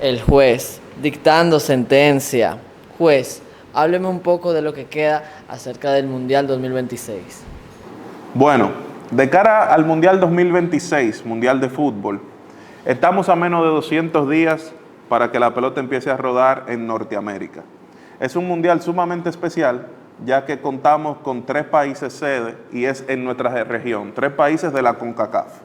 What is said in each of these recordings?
El juez, dictando sentencia. Juez, hábleme un poco de lo que queda acerca del Mundial 2026. Bueno, de cara al Mundial 2026, Mundial de Fútbol, estamos a menos de 200 días para que la pelota empiece a rodar en Norteamérica. Es un mundial sumamente especial, ya que contamos con 3 países sede y es en nuestra región, 3 países de la CONCACAF.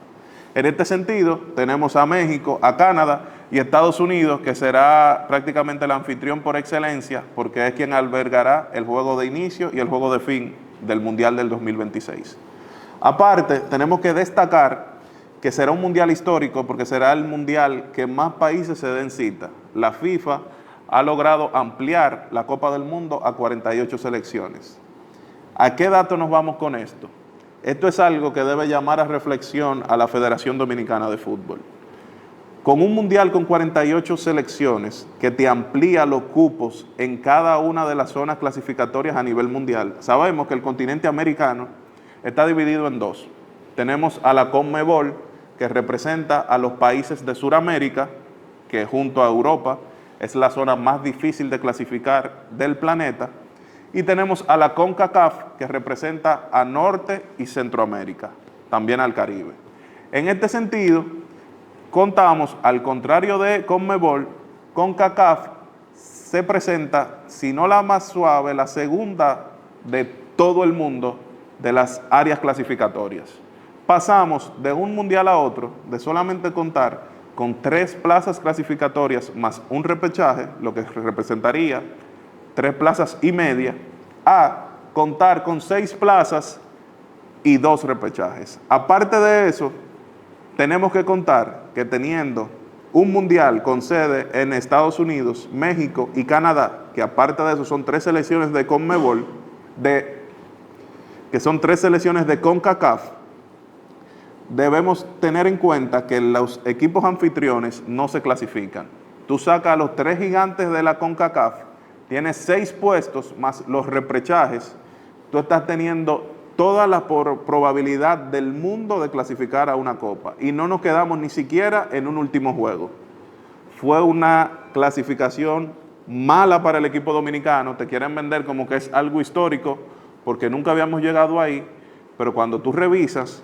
En este sentido, tenemos a México, a Canadá y Estados Unidos, que será prácticamente el anfitrión por excelencia, porque es quien albergará el juego de inicio y el juego de fin del Mundial del 2026. Aparte, tenemos que destacar que será un mundial histórico porque será el mundial que más países se den cita. La FIFA ha logrado ampliar la Copa del Mundo a 48 selecciones. ¿A qué dato nos vamos con esto? Esto es algo que debe llamar a reflexión a la Federación Dominicana de Fútbol. Con un mundial con 48 selecciones que te amplía los cupos en cada una de las zonas clasificatorias a nivel mundial, sabemos que el continente americano está dividido en dos. Tenemos a la CONMEBOL, que representa a los países de Sudamérica, que junto a Europa es la zona más difícil de clasificar del planeta, y tenemos a la CONCACAF, que representa a Norte y Centroamérica, también al Caribe. En este sentido, contamos, al contrario de CONMEBOL, CONCACAF se presenta, si no la más suave, la segunda de todo el mundo de las áreas clasificatorias. Pasamos de un mundial a otro, de solamente contar con 3 plazas clasificatorias más un repechaje, lo que representaría 3 plazas y media, a contar con 6 plazas y 2 repechajes. Aparte de eso, tenemos que contar que teniendo un mundial con sede en Estados Unidos, México y Canadá, que aparte de eso son 3 selecciones de CONMEBOL, que son 3 selecciones de CONCACAF, debemos tener en cuenta que los equipos anfitriones no se clasifican. Tú sacas a los 3 gigantes de la CONCACAF, tienes 6 puestos más los repechajes, tú estás teniendo toda la probabilidad del mundo de clasificar a una copa y no nos quedamos ni siquiera en un último juego. Fue una clasificación mala para el equipo dominicano, te quieren vender como que es algo histórico porque nunca habíamos llegado ahí, pero cuando tú revisas,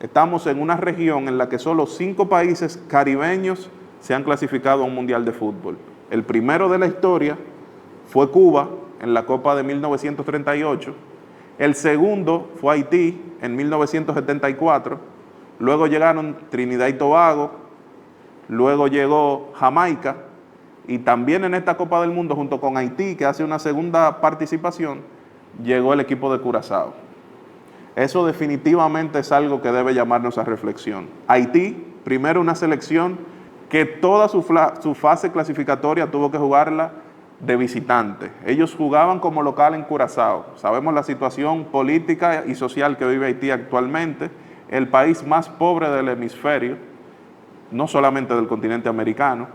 estamos en una región en la que solo 5 países caribeños se han clasificado a un mundial de fútbol. El primero de la historia fue Cuba en la Copa de 1938, el segundo fue Haití en 1974, luego llegaron Trinidad y Tobago, luego llegó Jamaica, y también en esta Copa del Mundo, junto con Haití, que hace una segunda participación, llegó el equipo de Curazao. Eso definitivamente es algo que debe llamarnos a reflexión. Haití, primero una selección que toda su fase clasificatoria tuvo que jugarla de visitante. Ellos jugaban como local en Curazao. Sabemos la situación política y social que vive Haití actualmente, el país más pobre del hemisferio, no solamente del continente americano,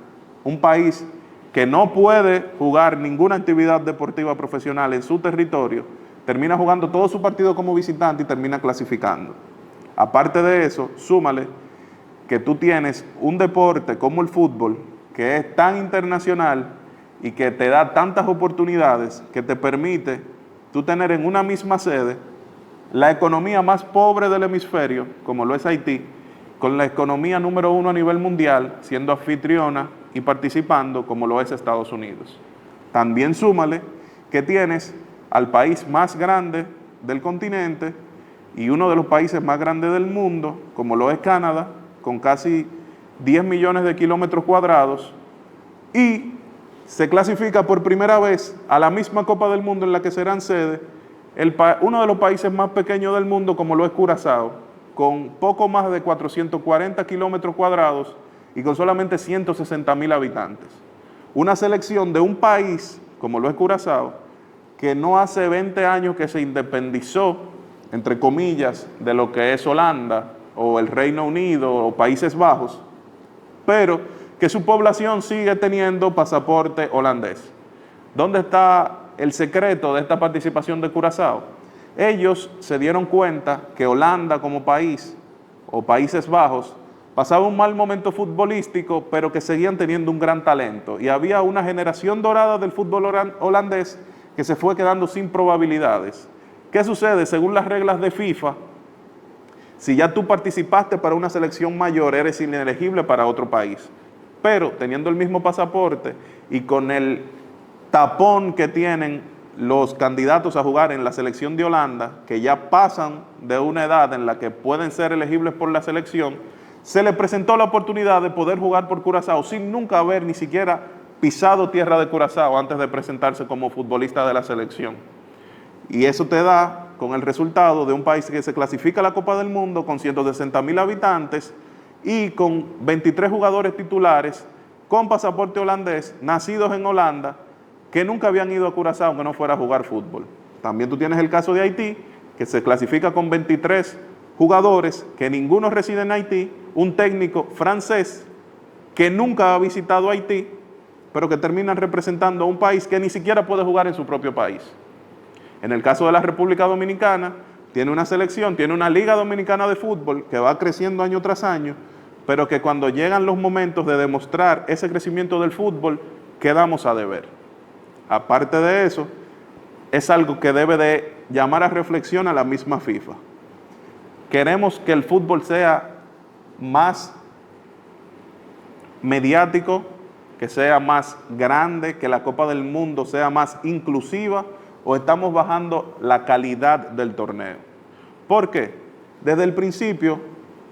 un país que no puede jugar ninguna actividad deportiva profesional en su territorio, termina jugando todo su partido como visitante y termina clasificando. Aparte de eso, súmale que tú tienes un deporte como el fútbol, que es tan internacional y que te da tantas oportunidades, que te permite tú tener en una misma sede la economía más pobre del hemisferio, como lo es Haití, con la economía número 1 a nivel mundial, siendo anfitriona y participando, como lo es Estados Unidos. También súmale que tienes al país más grande del continente y uno de los países más grandes del mundo, como lo es Canadá, con casi 10 millones de kilómetros cuadrados, y se clasifica por primera vez a la misma Copa del Mundo en la que serán sede uno de los países más pequeños del mundo, como lo es Curazao, con poco más de 440 kilómetros cuadrados y con solamente 160,000 habitantes. Una selección de un país, como lo es Curazao, que no hace 20 años que se independizó, entre comillas, de lo que es Holanda o el Reino Unido o Países Bajos, pero que su población sigue teniendo pasaporte holandés. ¿Dónde está el secreto de esta participación de Curazao? Ellos se dieron cuenta que Holanda como país, o Países Bajos, pasaba un mal momento futbolístico, pero que seguían teniendo un gran talento. Y había una generación dorada del fútbol holandés que se fue quedando sin probabilidades. ¿Qué sucede? Según las reglas de FIFA, si ya tú participaste para una selección mayor, eres inelegible para otro país. Pero teniendo el mismo pasaporte y con el tapón que tienen los candidatos a jugar en la selección de Holanda, que ya pasan de una edad en la que pueden ser elegibles por la selección, se le presentó la oportunidad de poder jugar por Curazao sin nunca haber ni siquiera pisado tierra de Curazao antes de presentarse como futbolista de la selección. Y eso te da con el resultado de un país que se clasifica a la Copa del Mundo con 160,000 habitantes y con 23 jugadores titulares con pasaporte holandés, nacidos en Holanda, que nunca habían ido a Curazao aunque no fuera a jugar fútbol. También tú tienes el caso de Haití, que se clasifica con 23 jugadores, que ninguno reside en Haití, un técnico francés que nunca ha visitado Haití, pero que terminan representando a un país que ni siquiera puede jugar en su propio país. En el caso de la República Dominicana, tiene una selección, tiene una Liga Dominicana de Fútbol que va creciendo año tras año, pero que cuando llegan los momentos de demostrar ese crecimiento del fútbol, quedamos a deber. Aparte de eso, es algo que debe de llamar a reflexión a la misma FIFA. Queremos que el fútbol sea más mediático, que sea más grande, que la Copa del Mundo sea más inclusiva, o estamos bajando la calidad del torneo. ¿Por qué? Desde el principio,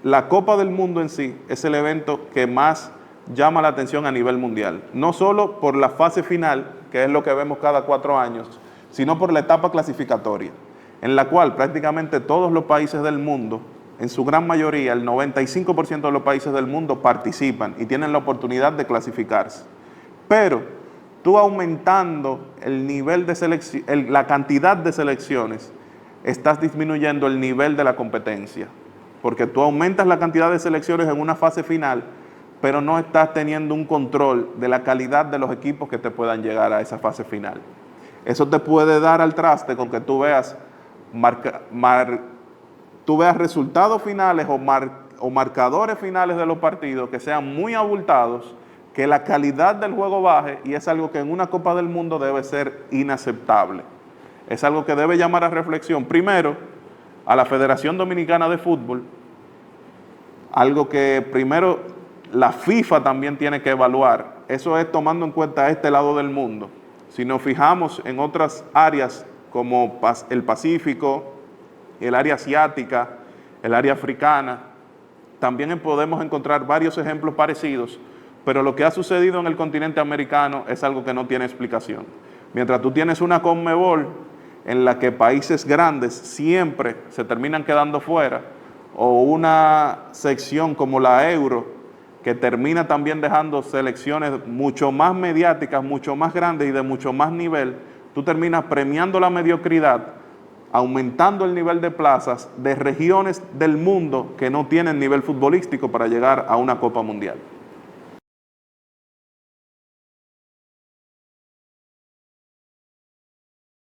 la Copa del Mundo en sí es el evento que más llama la atención a nivel mundial. No solo por la fase final, que es lo que vemos cada 4 años, sino por la etapa clasificatoria, en la cual prácticamente todos los países del mundo, en su gran mayoría, el 95% de los países del mundo participan y tienen la oportunidad de clasificarse. Pero tú aumentando el nivel de selección, la cantidad de selecciones, estás disminuyendo el nivel de la competencia, porque tú aumentas la cantidad de selecciones en una fase final, pero no estás teniendo un control de la calidad de los equipos que te puedan llegar a esa fase final. Eso te puede dar al traste con que tú veas, resultados finales o marcadores finales de los partidos que sean muy abultados, que la calidad del juego baje, y es algo que en una Copa del Mundo debe ser inaceptable. Es algo que debe llamar a reflexión, primero, a la Federación Dominicana de Fútbol, algo que primero la FIFA también tiene que evaluar. Eso es tomando en cuenta este lado del mundo. Si nos fijamos en otras áreas como el Pacífico, el área asiática, el área africana, también podemos encontrar varios ejemplos parecidos, pero lo que ha sucedido en el continente americano es algo que no tiene explicación. Mientras tú tienes una CONMEBOL en la que países grandes siempre se terminan quedando fuera, o una sección como la Euro, que termina también dejando selecciones mucho más mediáticas, mucho más grandes y de mucho más nivel, tú terminas premiando la mediocridad, aumentando el nivel de plazas de regiones del mundo que no tienen nivel futbolístico para llegar a una Copa Mundial.